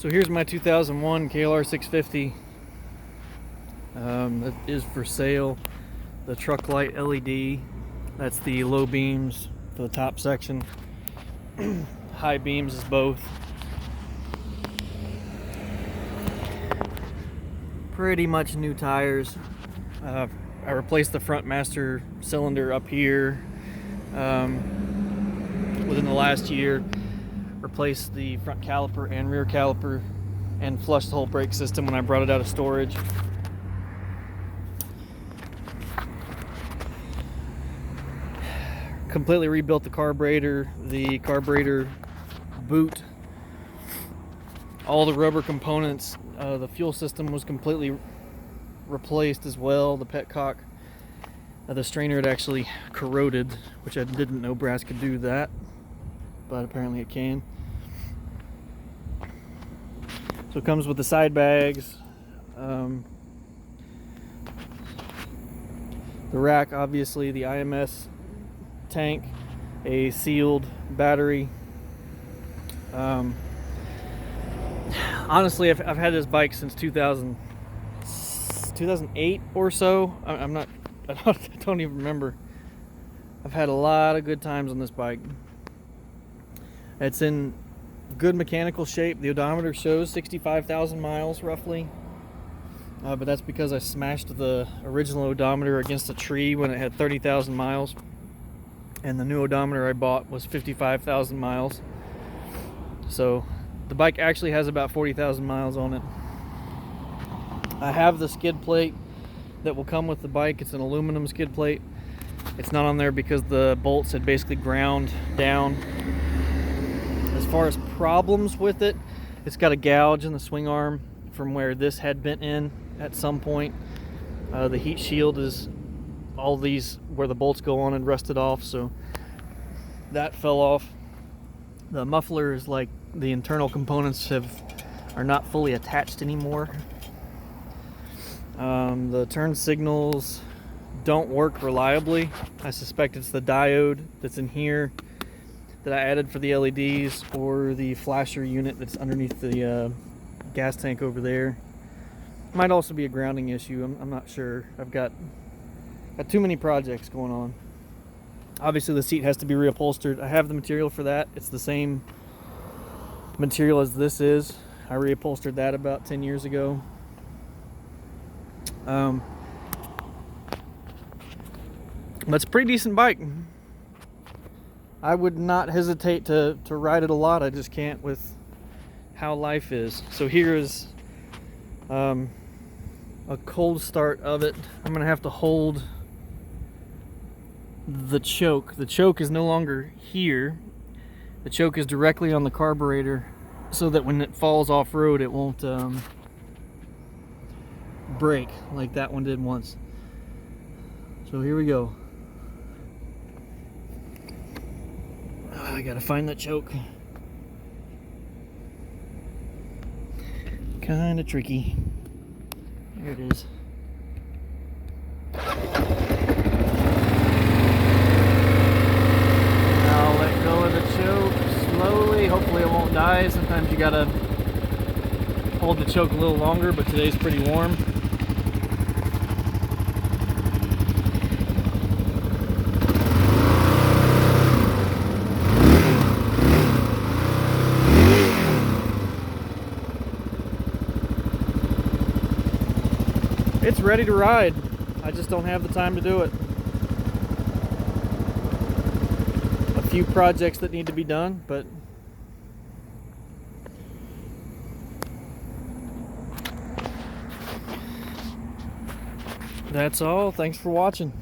So here's my 2001 KLR650. That is for sale. The truck light LED. That's the low beams for the top section. High beams is both. Pretty much new tires. I replaced the front master cylinder up here within the last year. Replaced the front caliper and rear caliper and flushed the whole brake system when I brought it out of storage. Completely rebuilt the carburetor boot, all the rubber components. The fuel system was completely replaced as well. The petcock, the strainer had actually corroded, which I didn't know brass could do that, but apparently it can. So it comes with the side bags, the rack, obviously, the IMS tank, a sealed battery. Honestly, I've had this bike since 2008 or so. I don't even remember. I've had a lot of good times on this bike. It's in good mechanical shape. The odometer shows 65,000 miles roughly, but that's because I smashed the original odometer against a tree when it had 30,000 miles, and the new odometer I bought was 55,000 miles. So the bike actually has about 40,000 miles on it. I have the skid plate that will come with the bike. It's an aluminum skid plate. It's not on there because the bolts had basically ground down. As far as problems with it, it's got a gouge in the swing arm from where this had been in at some point. The heat shield is all these where the bolts go on and rusted off, so that fell off. The muffler is like the internal components are not fully attached anymore. The turn signals don't work reliably. I suspect it's the diode that's in here that I added for the LEDs, or the flasher unit that's underneath the gas tank over there. Might also be a grounding issue. I'm not sure. I've got too many projects going on. Obviously the seat has to be reupholstered. I have the material for that. It's the same material as this is. I reupholstered that about 10 years ago. But it's a pretty decent bike. I would not hesitate to ride it a lot. I just can't with how life is. So here is a cold start of it. I'm gonna have to hold the choke. The choke is no longer here. The choke is directly on the carburetor, so that when it falls off-road it won't break like that one did once. So here we go. I gotta find that choke. Kinda tricky. There it is. I'll let go of the choke slowly. Hopefully it won't die. Sometimes you gotta hold the choke a little longer, but today's pretty warm. It's ready to ride. I just don't have the time to do it. A few projects that need to be done, but that's all. Thanks for watching.